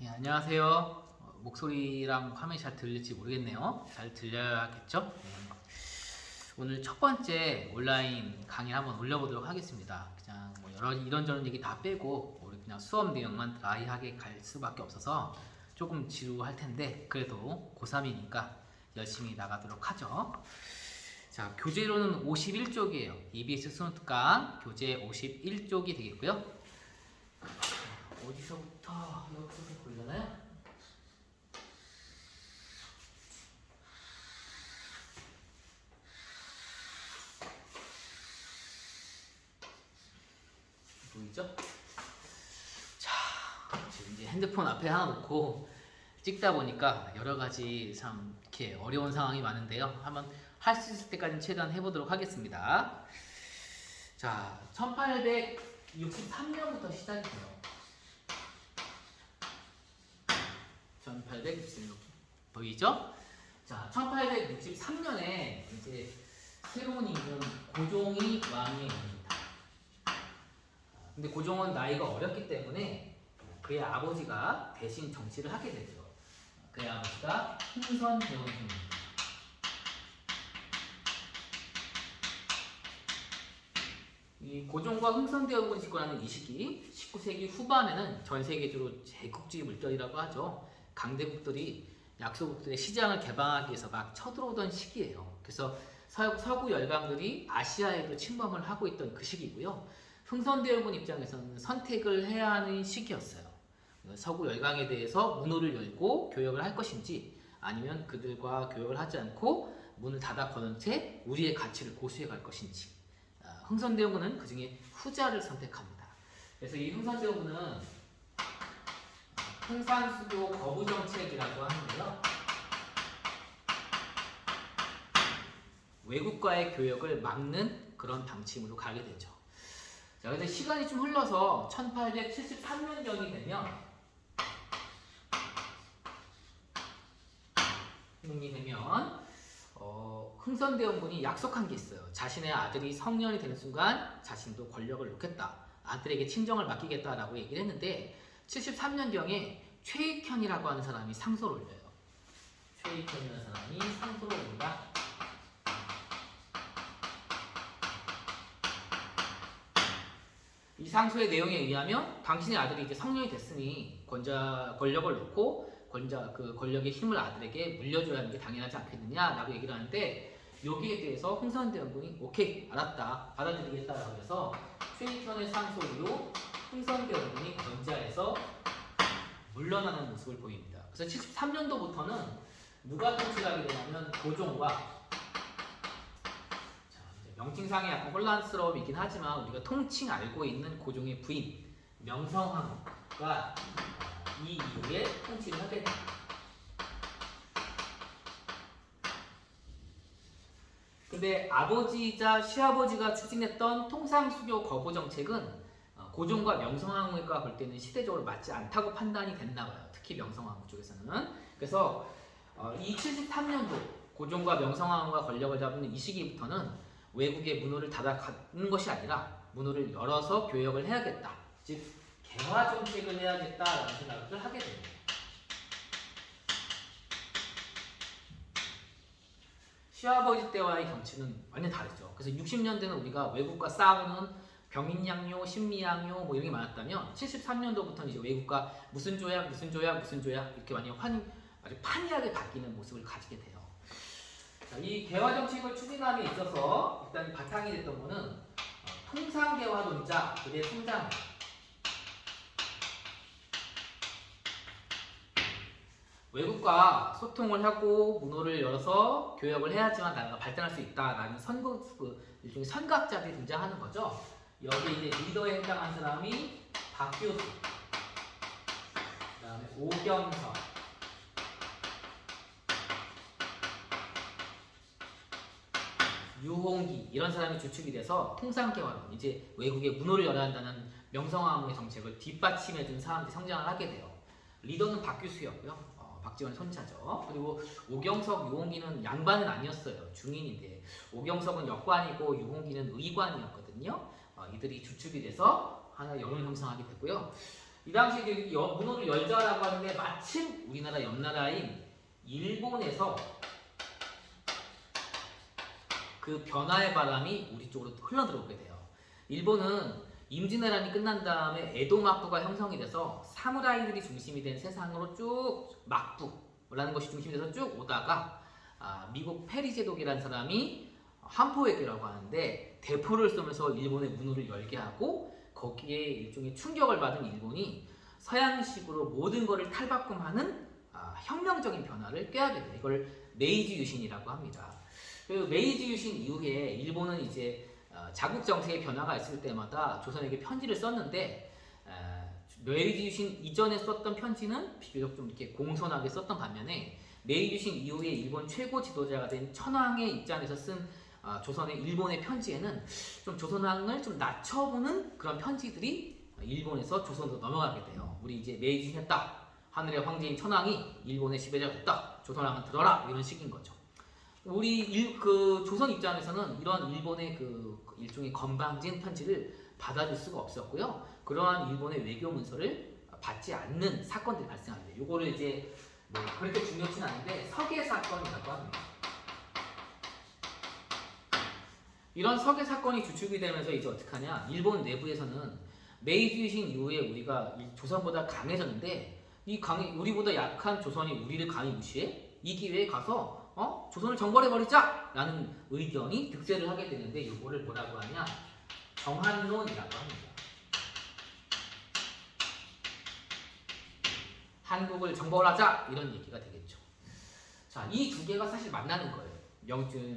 예, 안녕하세요. 목소리랑 화면이 잘 들릴지 모르겠네요. 잘 들려야겠죠? 오늘 첫 번째 온라인 강의를 한번 올려보도록 하겠습니다. 그냥 뭐 여러 이런저런 얘기 다 빼고 우리 그냥 수업 내용만 드라이하게 갈 수밖에 없어서 조금 지루할 텐데 그래도 고3이니까 열심히 나가도록 하죠. 자, 교재로는 51쪽이에요. EBS 수능특강 교재 51쪽이 되겠고요. 어디서부터 보이려나요? 보이죠? 자, 지금 이제 핸드폰 앞에 하나 놓고 찍다 보니까 여러 가지 참 이렇게 어려운 상황이 많은데요. 한번 할 수 있을 때까지 최대한 해보도록 하겠습니다. 자, 1863년부터 시작이 돼요. 1863년 보이죠? 자, 1863년에 이제 새로운 임금 고종이 왕위에 오릅니다. 근데 고종은 나이가 어렸기 때문에 그의 아버지가 대신 정치를 하게 되죠. 그의 아버지가 흥선대원군입니다. 이 고종과 흥선대원군이 집권하는 이 시기, 19세기 후반에는 전 세계적으로 제국주의 물결이라고 하죠. 강대국들이 약소국들의 시장을 개방하기 위해서 막 쳐들어오던 시기예요. 그래서 서구 열강들이 아시아에도 침범을 하고 있던 그 시기고요. 흥선대원군 입장에서는 선택을 해야 하는 시기였어요. 서구 열강에 대해서 문호를 열고 교역을 할 것인지 아니면 그들과 교역을 하지 않고 문을 닫아 거는 채 우리의 가치를 고수해 갈 것인지. 흥선대원군은 그 중에 후자를 선택합니다. 그래서 이 흥선대원군은 흥산수도 거부 정책이라고 하는데요. 외국과의 교역을 막는 그런 방침으로 가게 되죠. 자, 근데 시간이 좀 흘러서 1873년경이 되면 흥선대원군이 약속한 게 있어요. 자신의 아들이 성년이 되는 순간 자신도 권력을 놓겠다. 아들에게 친정을 맡기겠다라고 얘기를 했는데 73년경에 최익현이라고 하는 사람이 상소를 올려요. 최익현이라는 사람이 상소를 올린다. 이 상소의 내용에 의하면 당신의 아들이 이제 성년이 됐으니 권력을 놓고 그 권력의 힘을 아들에게 물려줘야 하는 게 당연하지 않겠느냐라고 얘기를 하는데 여기에 대해서 흥선대원군이 오케이 알았다 받아들이겠다라고 해서 최익현의 상소로 흥선대원군이 권좌에서 물러나는 모습을 보입니다. 그래서 73년도부터는 누가 통치를 하게 되냐면 고종과 명칭상에 약간 혼란스러움이 있긴 하지만 우리가 통칭 알고 있는 고종의 부인 명성황후가 이 이후에 통치를 하게 됩니다. 근데 아버지이자 시아버지가 추진했던 통상수교 거부 정책은 고종과 명성황후가 볼 때는 시대적으로 맞지 않다고 판단이 됐나 봐요. 특히 명성황후 쪽에서는. 그래서 이 73년도 고종과 명성황후가 권력을 잡는 이 시기부터는 외국의 문호를 닫아가는 것이 아니라 문호를 열어서 교역을 해야겠다. 즉 개화 정책을 해야겠다라는 생각을 하게 됩니다. 시아버지 때와의 정치는 완전 다르죠. 그래서 60년대는 우리가 외국과 싸우는 병인양요, 신미양요 뭐 이런 게 많았다면 73년도부터는 이제 외국과 무슨 조약 이렇게 완전 아주 판이하게 바뀌는 모습을 가지게 돼요. 자, 이 개화 정책을 추진함에 있어서 일단 바탕이 됐던 거는 통상개화론자 그의 성장. 외국과 소통을 하고 문호를 열어서 교역을 해야지만 나라가 발전할 수 있다라는 일종의 선각자들이 등장하는 거죠. 여기 이제 리더에 해당한 사람이 박교수, 그다음에 오경석, 유홍기 이런 사람이 주축이 돼서 통상개화론 이제 외국의 문호를 열어야 한다는 명성황후의 정책을 뒷받침해준 사람들이 성장을 하게 돼요. 리더는 박교수였고요. 박지원의 손자죠. 그리고 오경석, 유홍기는 양반은 아니었어요. 중인인데 오경석은 역관이고 유홍기는 의관이었거든요. 이들이 주축이 돼서 하나 여론을 형성하게 되고요. 이 당시에 문호를 열자라고 하는데 마침 우리나라 옆나라인 일본에서 그 변화의 바람이 우리 쪽으로 흘러들어오게 돼요. 일본은 임진왜란이 끝난 다음에 에도 막부가 형성이 돼서 사무라이들이 중심이 된 세상으로 쭉 막부라는 것이 중심이 돼서 쭉 오다가 미국 페리 제독이라는 사람이 한포외교라고 하는데 대포를 쏘면서 일본의 문호를 열게 하고 거기에 일종의 충격을 받은 일본이 서양식으로 모든 것을 탈바꿈하는 혁명적인 변화를 꾀하게 돼요. 이걸 메이지 유신이라고 합니다. 그 메이지 유신 이후에 일본은 이제 자국 정세의 변화가 있을 때마다 조선에게 편지를 썼는데 메이지 유신 이전에 썼던 편지는 비교적 좀 이렇게 공손하게 썼던 반면에 메이지 유신 이후에 일본 최고 지도자가 된 천황의 입장에서 쓴 조선의 일본의 편지에는 좀 조선왕을 좀 낮춰보는 그런 편지들이 일본에서 조선으로 넘어가게 돼요. 우리 이제 메이지 유신 했다. 하늘의 황제인 천황이 일본의 지배자가 됐다. 조선왕은 들어라. 이런 식인 거죠. 우리 조선 입장에서는 이런 일본의 그 일종의 건방진 편지를 받아줄 수가 없었고요. 그러한 일본의 외교 문서를 받지 않는 사건들이 발생합니다. 요거를 이제 뭐 그렇게 중요치는 않은데 서계 사건이라고 합니다. 이런 서계 사건이 주축이 되면서 이제 어떻게 하냐? 일본 내부에서는 메이지 유신 이후에 우리가 조선보다 강해졌는데 우리보다 약한 조선이 우리를 감히 무시해? 이 기회에 가서 조선을 정벌해버리자! 라는 의견이 득세를 하게 되는데 이거를 뭐라고 하냐? 정한론이라고 합니다. 한국을 정벌하자! 이런 얘기가 되겠죠. 자, 이 두 개가 사실 만나는 거예요.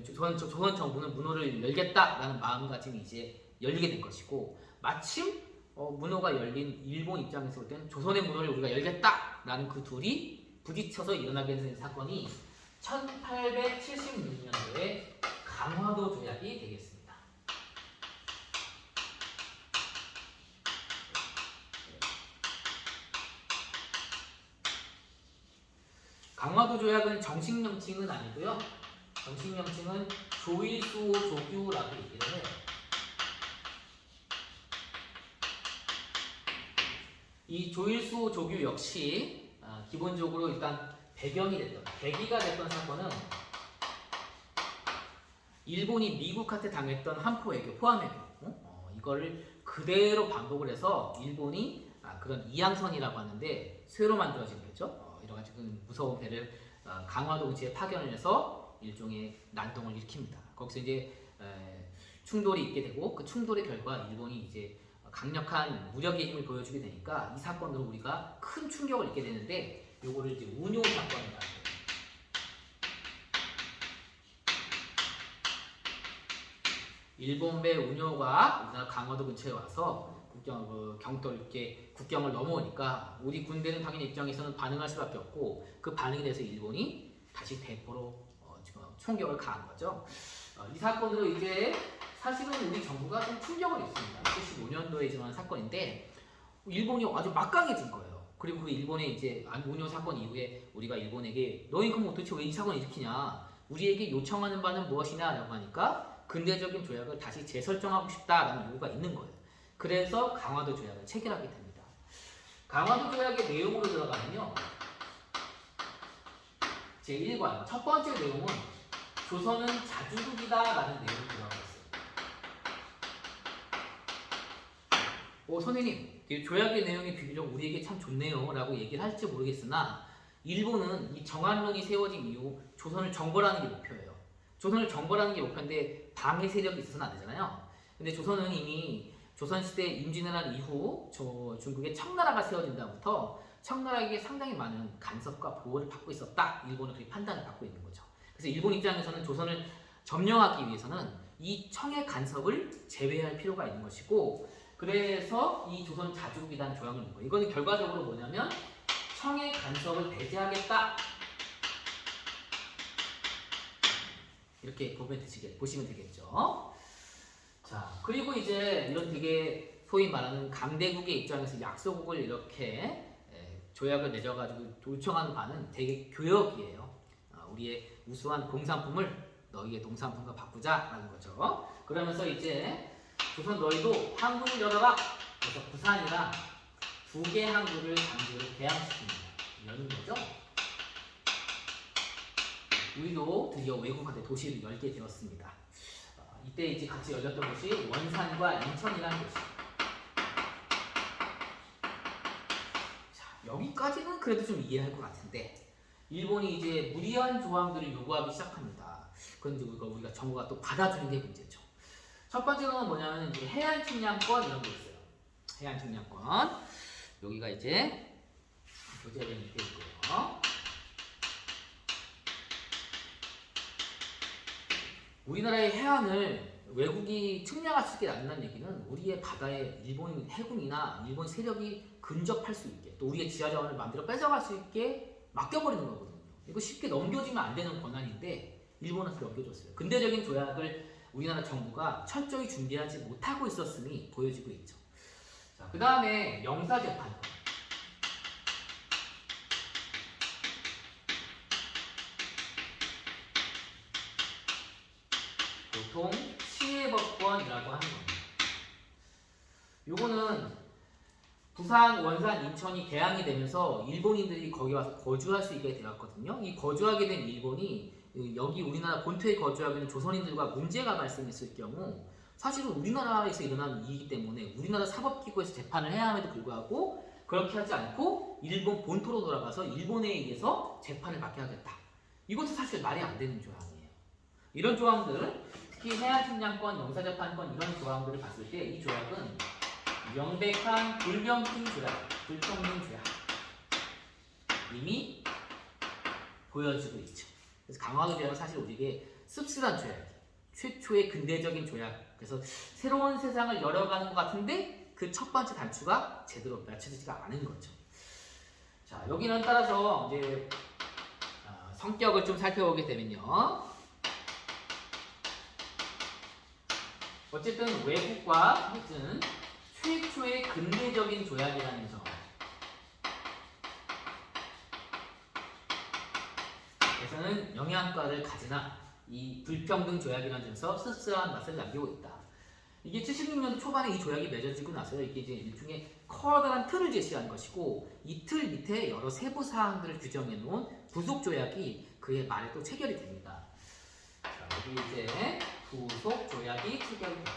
조선 정부는 문호를 열겠다라는 마음가짐이 이제 열리게 된 것이고 마침 문호가 열린 일본 입장에서 볼 때는 조선의 문호를 우리가 열겠다라는 그 둘이 부딪혀서 일어나게 된 사건이 1876년도에 강화도 조약이 되겠습니다. 강화도 조약은 정식 명칭은 아니고요. 정식 명칭은 조일수호 조규라고 얘기를 해요. 이 조일수호 조규 역시 기본적으로 일단 계기가 됐던 사건은 일본이 미국한테 당했던 한포외교, 포함외교 이거를 그대로 반복을 해서 일본이 그런 이양선이라고 하는데 쇠로 만들어진 거죠. 여러 가지 무서운 배를 강화도 의지에 파견을 해서 일종의 난동을 일으킵니다. 거기서 이제 충돌이 있게 되고 그 충돌의 결과 일본이 이제 강력한 무력의 힘을 보여주게 되니까 이 사건으로 우리가 큰 충격을 입게 되는데 요거를 이제 운요 사건이라고 해요. 일본배 운요가 우리나라 강화도 근처에 와서 국경을 넘어오니까 우리 군대는 당연히 입장에서는 반응할 수밖에 없고 그 반응에 대해서 일본이 다시 대포로 총격을 가한 거죠. 이 사건으로 이제 사실은 우리 정부가 좀 충격을 입습니다. 75년도에 일어난 사건인데 일본이 아주 막강해진 거예요. 그리고 그 일본의 이제 운요 사건 이후에 우리가 일본에게 너희 그럼 도대체 왜 이 사건을 일으키냐? 우리에게 요청하는 바는 무엇이냐라고 하니까 근대적인 조약을 다시 재설정하고 싶다라는 요구가 있는 거예요. 그래서 강화도 조약을 체결하게 됩니다. 강화도 조약의 내용으로 들어가면요. 제1관 첫 번째 내용은 조선은 자주국이다라는 내용이 들어가 있어요. 선생님, 조약의 내용이 비교적 우리에게 참 좋네요 라고 얘기를 할지 모르겠으나 일본은 이 정한론이 세워진 이후 조선을 정벌하는 게 목표예요. 조선을 정벌하는 게 목표인데 방해 세력이 있어서는 안 되잖아요. 근데 조선은 이미 조선시대 임진왜란 이후 중국의 청나라가 세워진 다음부터 청나라에게 상당히 많은 간섭과 보호를 받고 있었다. 일본은 그렇게 판단을 받고 있는 거죠. 그래서 일본 입장에서는 조선을 점령하기 위해서는 이 청의 간섭을 제외할 필요가 있는 것이고 그래서 이 조선 자주국이라는 조약을 넣은 거예요. 이거는 결과적으로 뭐냐면 청의 간섭을 배제하겠다. 이렇게 보시면 되겠죠. 자, 그리고 이제 이런 되게 소위 말하는 강대국의 입장에서 약소국을 이렇게 조약을 맺어가지고 요청하는 바는 되게 교역이에요. 우리의 우수한 공산품을 너희의 농산품과 바꾸자라는 거죠. 그러면서 이제 조선 너희도 한국을 열어라. 그래서 부산이랑 두 개 항구를 강제로 개항시킵니다. 이런 거죠. 우리도 드디어 외국한테 도시를 열게 되었습니다. 이때 이제 같이 열렸던 곳이 원산과 인천이라는 곳이에요. 자, 여기까지는 그래도 좀 이해할 것 같은데 일본이 이제 무리한 조항들을 요구하기 시작합니다. 그런데 우리가 정부가 또 받아주는 게 문제죠. 첫 번째로는 뭐냐면 이제 해안 측량권 이런 게 있어요. 해안 측량권 여기가 이제 교재에 밑에 있고요. 우리나라의 해안을 외국이 측량할 수 있게 놔둔다는 얘기는 우리의 바다에 일본 해군이나 일본 세력이 근접할 수 있게 또 우리의 지하자원을 마음대로 뺏어갈 수 있게 맡겨버리는 거거든요. 이거 쉽게 넘겨주면 안 되는 권한인데 일본한테 넘겨줬어요. 근대적인 조약을 우리나라 정부가 철저히 준비하지 못하고 있었음이 보여지고 있죠. 자, 그 다음에 영사재판권. 보통 시해법권이라고 하는 겁니다. 요거는 부산, 원산, 인천이 개항이 되면서 일본인들이 거기 와서 거주할 수 있게 되었거든요. 이 거주하게 된 일본이 여기 우리나라 본토에 거주하고 있는 조선인들과 문제가 발생했을 경우 사실은 우리나라에서 일어난 일이기 때문에 우리나라 사법기구에서 재판을 해야 함에도 불구하고 그렇게 하지 않고 일본 본토로 돌아가서 일본에 의해서 재판을 받게 하겠다. 이것도 사실 말이 안 되는 조항이에요. 이런 조항들, 특히 해안측량권, 영사재판권 이런 조항들을 봤을 때 이 조약은 명백한 불평등 조약, 이미 보여지고 있죠. 그래서 강화도 조약은 사실 우리에게 씁쓸한 조약, 최초의 근대적인 조약. 그래서 새로운 세상을 열어가는 것 같은데 그 첫 번째 단추가 제대로 맞춰지지가 않은 거죠. 자, 여기는 따라서 이제 성격을 좀 살펴보게 되면요. 어쨌든 외국과 하여튼 최초의 근대적인 조약이라는 점. 그래서는 영양가를 가지나 이 불평등 조약이라는 점에서 씁쓸한 맛을 남기고 있다. 이게 76년도 초반에 이 조약이 맺어지고 나서요. 이게 이제 일종의 커다란 틀을 제시한 것이고 이 틀 밑에 여러 세부 사항들을 규정해 놓은 부속 조약이 그의 말에 또 체결이 됩니다. 자, 여기 이제 부속 조약이 체결이 됩니다.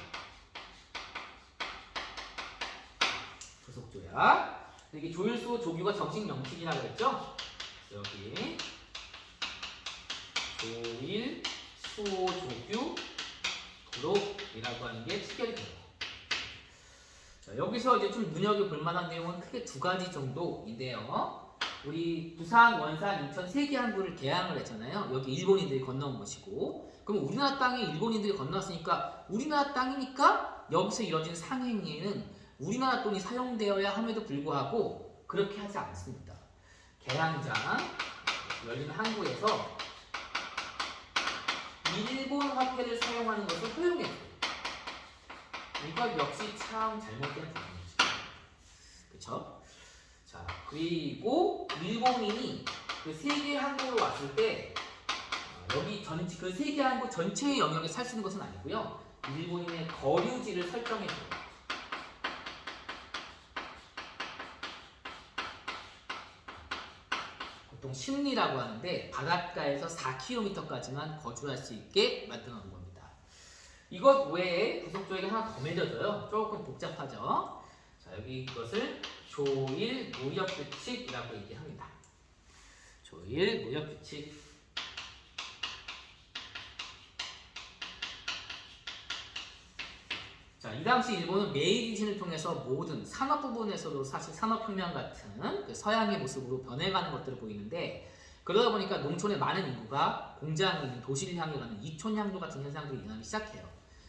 부속 조약. 이게 조일수, 조규가 정식 명칭이라고 했죠? 여기 조일, 수호, 조규, 도록이라고 하는 게 체결이 돼요. 자, 여기서 이제 좀 눈여겨볼 만한 내용은 크게 두 가지 정도인데요. 우리 부산, 원산, 인천 세 개 항구를 개항을 했잖아요. 여기 일본인들이 건너온 것이고, 그럼 우리나라 땅에 일본인들이 건너왔으니까 우리나라 땅이니까 여기서 이뤄진 상행위에는 우리나라 돈이 사용되어야 함에도 불구하고 그렇게 하지 않습니다. 개항장 열린 항구에서 일본 화폐를 사용하는 것을 허용했어요. 이것 역시 참 잘못된 부분이죠. 그쵸? 자, 그리고 일본인이 그 세계 항구로 왔을 때 여기 그 세계 항구 전체의 영역에 살 수 있는 것은 아니고요. 일본인의 거류지를 설정해줘요. 보통 심리라고 하는데 바닷가에서 4km까지만 거주할 수 있게 만들어 놓은 겁니다. 이것 외에 부속조약이 하나 더 맺어져요. 조금 복잡하죠. 자, 여기 이것을 조일 무역규칙이라고 얘기합니다. 조일 무역규칙. 자, 이 당시 일본은 메이지 유신을 통해서 모든 산업 부분에서도 사실 산업혁명 같은 그 서양의 모습으로 변해가는 것들을 보이는데 그러다 보니까 농촌의 많은 인구가 공장이 있는 도시를 향해 가는 이촌향도 같은 현상들이 일어나기 시작해요.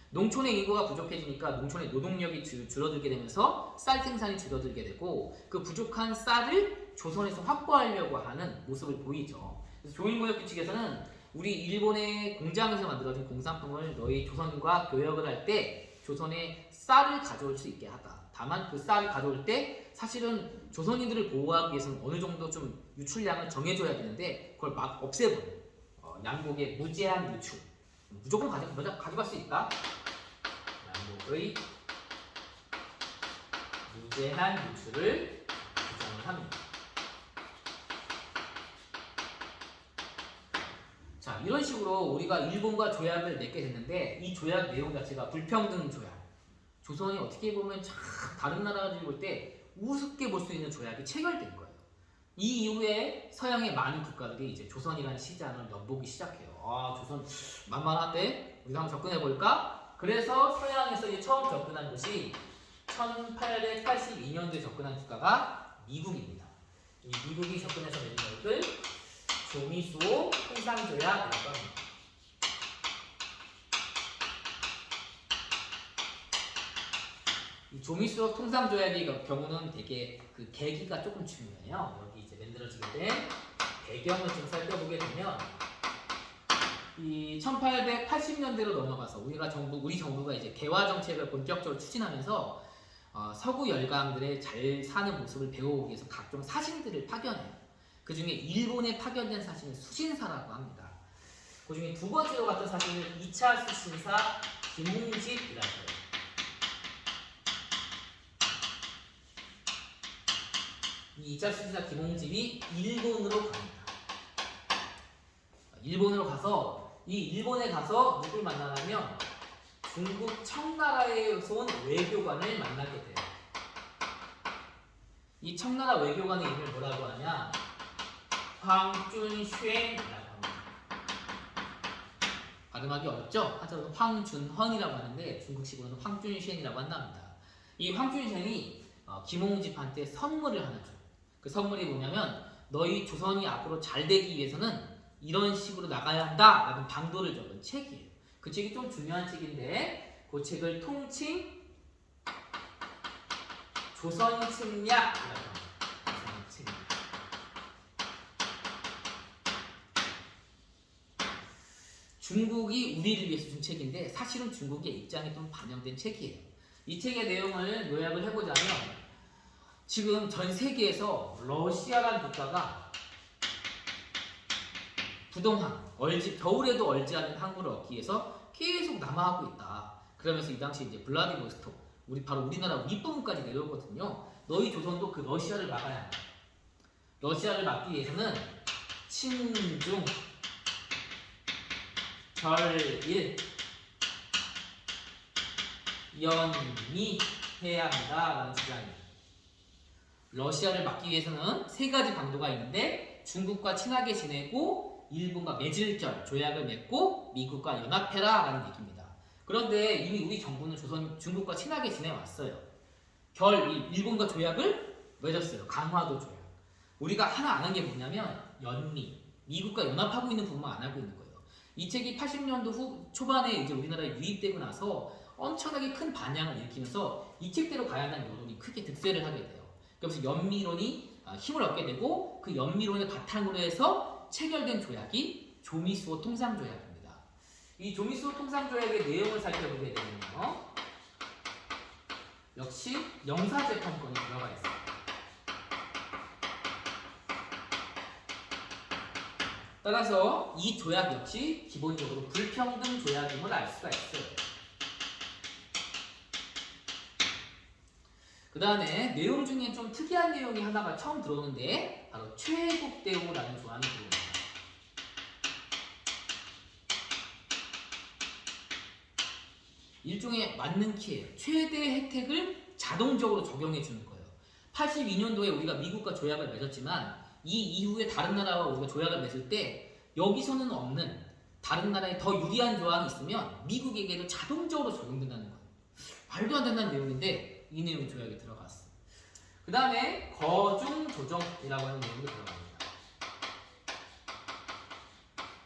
농촌의 인구가 부족해지니까 농촌의 노동력이 줄어들게 되면서 쌀 생산이 줄어들게 되고 그 부족한 쌀을 조선에서 확보하려고 하는 모습을 보이죠. 그래서 조일무역규칙에서는 우리 일본의 공장에서 만들어진 공산품을 너희 조선과 교역을 할 때 조선에 쌀을 가져올 수 있게 하다. 다만 그 쌀을 가져올 때 사실은 조선인들을 보호하기 위해서는 어느 정도 좀 유출량을 정해줘야 되는데 그걸 막 없애버려요. 양국의 무제한 유출. 무조건 가져갈 수 있다. 양국의 무제한 유출을 합니다. 자, 이런 식으로 우리가 일본과 조약을 맺게 됐는데 이 조약 내용 자체가 불평등 조약. 조선이 어떻게 보면 참 다른 나라들이 볼 때 우습게 볼 수 있는 조약이 체결된 거예요. 이 이후에 서양의 많은 국가들이 이제 조선이라는 시장을 엿보기 시작해요. 아, 조선 만만한데 우리가 한번 접근해 볼까? 그래서 서양에서 이제 처음 접근한 곳이 1882년도에 접근한 국가가 미국입니다. 이 미국이 접근해서 맺은 것을 조미수호 통상조약이라고 합니다. 이 조미수호 통상조약의 경우는 되게 그 계기가 조금 중요해요. 여기 이제 만들어지게 된 배경을 좀 살펴보게 되면 이 1880년대로 넘어가서 우리 정부가 이제 개화 정책을 본격적으로 추진하면서 서구 열강들의 잘 사는 모습을 배워오기 위해서 각종 사신들을 파견해요. 그 중에 일본에 파견된 사신을 수신사라고 합니다. 그 중에 두 번째로 갔던 사신을 2차 수신사 김웅집이라고 해요. 이 2차 수신사 김웅집이 일본으로 갑니다. 일본으로 가서 일본에 가서 누굴 만나냐면 중국 청나라에서 온 외교관을 만나게 돼요. 이 청나라 외교관의 이름을 뭐라고 하냐? 황준쉔이라고 합니다. 발음하기 어렵죠? 한자로는 황준헌이라고 하는데 중국식으로는 황준쉔이라고 한답니다. 이 황준쉔이 김홍집한테 선물을 하나 줘요. 그 선물이 뭐냐면 너희 조선이 앞으로 잘 되기 위해서는 이런 식으로 나가야 한다 라는 방도를 적은 책이에요. 그 책이 좀 중요한 책인데 그 책을 통칭 조선침략이라고 합니다. 중국이 우리를 위해서 준 책인데 사실은 중국의 입장이 좀 반영된 책이에요. 이 책의 내용을 요약을 해보자면 지금 전 세계에서 러시아라는 국가가 부동항, 겨울에도 얼지 않은 항구를 얻기 위해서 계속 남하하고 있다. 그러면서 이 당시 이제 블라디보스톡, 바로 우리나라 윗부분까지 내려오거든요. 너희 조선도 그 러시아를 막아야 한다. 러시아를 막기 위해서는 친중, 결일, 연미해야 한다라는 주장이에요. 러시아를 막기 위해서는 세 가지 방도가 있는데 중국과 친하게 지내고 일본과 맺을결 조약을 맺고 미국과 연합해라라는 얘기입니다. 그런데 이미 우리 정부는 중국과 친하게 지내왔어요. 일본과 조약을 맺었어요. 강화도 조약. 우리가 하나 아는 게 뭐냐면 연미, 미국과 연합하고 있는 부분만 안 알고 있는 거예요. 이 책이 80년도 초반에 이제 우리나라에 유입되고 나서 엄청나게 큰 반향을 일으키면서 이 책대로 가야 한다는 여론이 크게 득세를 하게 돼요. 그래서 연미론이 힘을 얻게 되고 그 연미론을 바탕으로 해서 체결된 조약이 조미수호 통상조약입니다. 이 조미수호 통상조약의 내용을 살펴보게 되면요, 역시 영사재판권이 들어가 있습니다. 따라서 이 조약 역시 기본적으로 불평등 조약임을 알 수가 있어요. 그 다음에 내용 중에 좀 특이한 내용이 하나가 처음 들어오는데 바로 최국대오라는 조항이 들어옵니다. 일종의 맞는 키예요. 최대 혜택을 자동적으로 적용해 주는 거예요. 82년도에 우리가 미국과 조약을 맺었지만 이 이후에 다른 나라와 우리가 조약을 맺을 때 여기서는 없는 다른 나라에 더 유리한 조항이 있으면 미국에게도 자동적으로 적용된다는 거예요. 말도 안 된다는 내용인데 이 내용이 조약에 들어갔어. 그 다음에 거중조정이라고 하는 내용도 들어갑니다.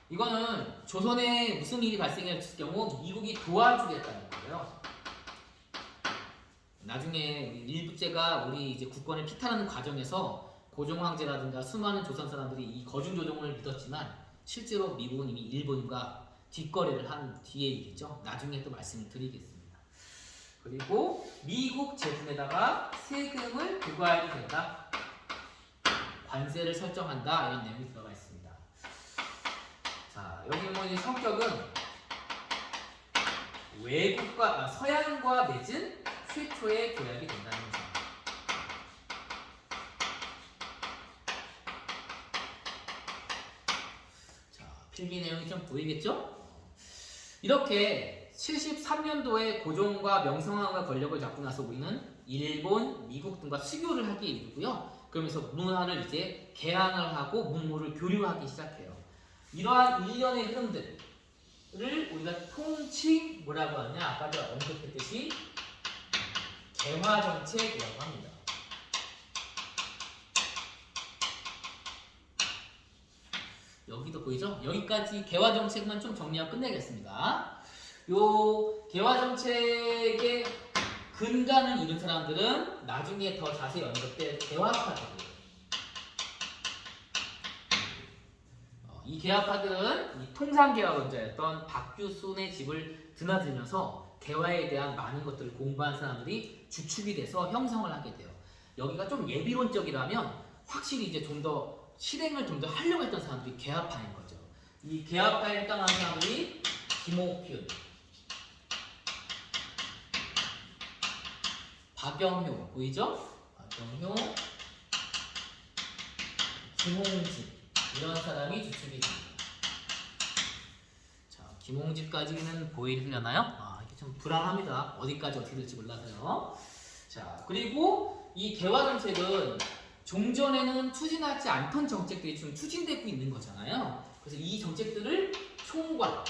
이거는 조선에 무슨 일이 발생했을 경우 미국이 도와주겠다는 거예요. 나중에 일부제가 우리 이제 국권을 피탈하는 과정에서 고종 황제라든가 수많은 조선 사람들이 이 거중조정을 믿었지만 실제로 미국은 이미 일본과 뒷거래를 한 뒤의 일이죠. 나중에 또 말씀을 드리겠습니다. 그리고 미국 제품에다가 세금을 부과해도 된다. 관세를 설정한다. 이런 내용이 들어가 있습니다. 자, 여기 보면 성격은 서양과 맺은 최초의 조약이 된다는 거죠. 필기 내용이 좀 보이겠죠? 이렇게 73년도에 고종과 명성황후가 권력을 잡고 나서 우리는 일본, 미국 등과 수교를 하기에 이르고요. 그러면서 문화를 이제 개항을 하고 문물을 교류하기 시작해요. 이러한 일련의 흐름들을 우리가 통칭 뭐라고 하냐? 아까 제가 언급했듯이 개화정책이라고 합니다. 여기도 보이죠? 여기까지 개화정책만 좀 정리하고 끝내겠습니다. 요 개화정책의 근간을 이룬 사람들은 나중에 더 자세히 언급될 개화파들이에요. 이 개화파들은 이 통상개화론자였던 박규순의 집을 드나들면서 개화에 대한 많은 것들을 공부한 사람들이 주축이 돼서 형성을 하게 돼요. 여기가 좀 예비론적이라면 확실히 이제 좀 더 실행을 좀 더 하려고 했던 사람들이 개화파인 거죠. 이 개화파에 해당하는 사람들이 김옥균, 박영효 보이죠? 박영효, 김홍집 이런 사람이 주축이 됩니다. 자, 김홍집까지는 보이려나요? 이게 좀 불안합니다. 어디까지 어떻게 될지 몰라서요. 자, 그리고 이 개화정책은 종전에는 추진하지 않던 정책들이 지금 추진되고 있는 거잖아요. 그래서 이 정책들을 총괄,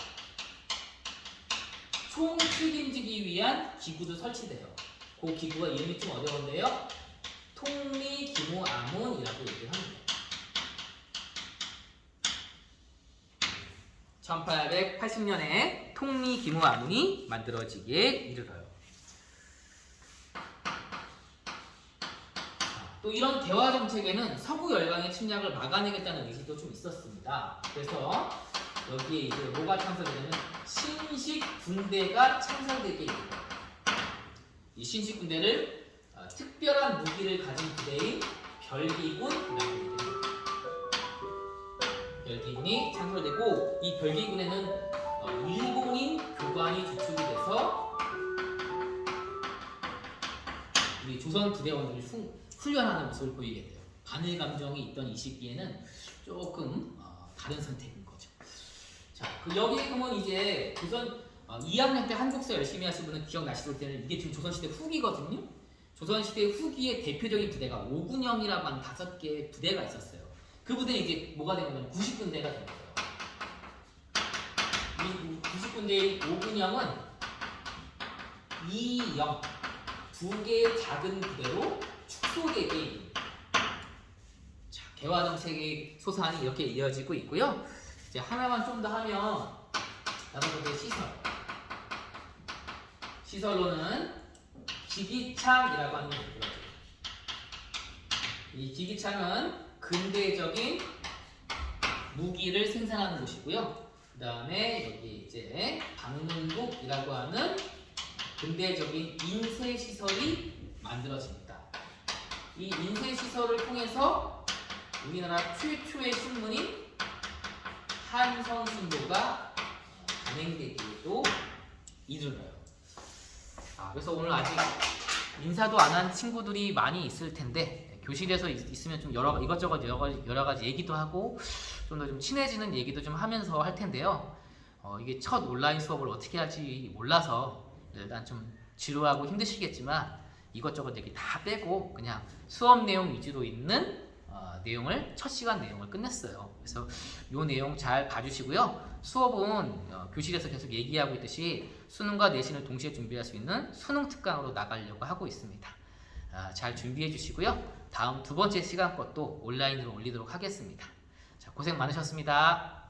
총책임지기 위한 기구도 설치돼요. 그 기구가 이름이 좀 어려운데요. 통리기무아문이라고 얘기를 합니다. 1880년에 통리기무아문이 만들어지기에 이르러요. 또 이런 개화정책에는 서구 열강의 침략을 막아내겠다는 의지도 좀 있었습니다. 그래서 여기에 이제 뭐가 창설되냐면 신식군대가 창설되게 됩니다. 이 신식군대를 특별한 무기를 가진 부대인 별기군이라고 얘기합니다. 별기군이 창설되고 이 별기군에는 일본인 교관이 주축이 돼서 우리 조선 부대원들이 훈련하는 모습을 보이게 돼요. 반일 감정이 있던 이 시기에는 조금 다른 선택인 거죠. 자, 여기에 보면 이제 조선 2학년 때 한국사 열심히 하신 분은 기억나실 텐데 이게 지금 조선시대 후기거든요. 조선시대 후기의 대표적인 부대가 오군영이라고 하는 5개의 부대가 있었어요. 그 부대는 이제 뭐가 된 거냐면 90군대가 된 거예요. 이 90군대의 오군영은 2영 2개의 작은 부대로 축소되게 됩니다. 자, 개화정책의 소산이 이렇게 이어지고 있고요. 이제 하나만 좀 더 하면 5번째 시설로는 기기창이라고 하는 게 있고요. 이 기기창은 근대적인 무기를 생산하는 곳이고요. 그 다음에 여기 이제 방문국이라고 하는 근대적인 인쇄시설이 만들어집니다. 이 인쇄시설을 통해서 우리나라 최초의 신문인 한성신도가 단행되기도 이르러요. 그래서 오늘 아직 인사도 안 한 친구들이 많이 있을 텐데 교실에서 있으면 좀 이것저것 여러 가지 얘기도 하고 좀 더 좀 친해지는 얘기도 좀 하면서 할 텐데요. 이게 첫 온라인 수업을 어떻게 할지 몰라서 일단 좀 지루하고 힘드시겠지만 이것저것 얘기 다 빼고 그냥 수업 내용 위주로 있는 내용을 첫 시간 내용을 끝냈어요. 그래서 이 내용 잘 봐주시고요. 수업은 교실에서 계속 얘기하고 있듯이 수능과 내신을 동시에 준비할 수 있는 수능 특강으로 나가려고 하고 있습니다. 잘 준비해 주시고요. 다음 2번째 시간 것도 온라인으로 올리도록 하겠습니다. 자, 고생 많으셨습니다.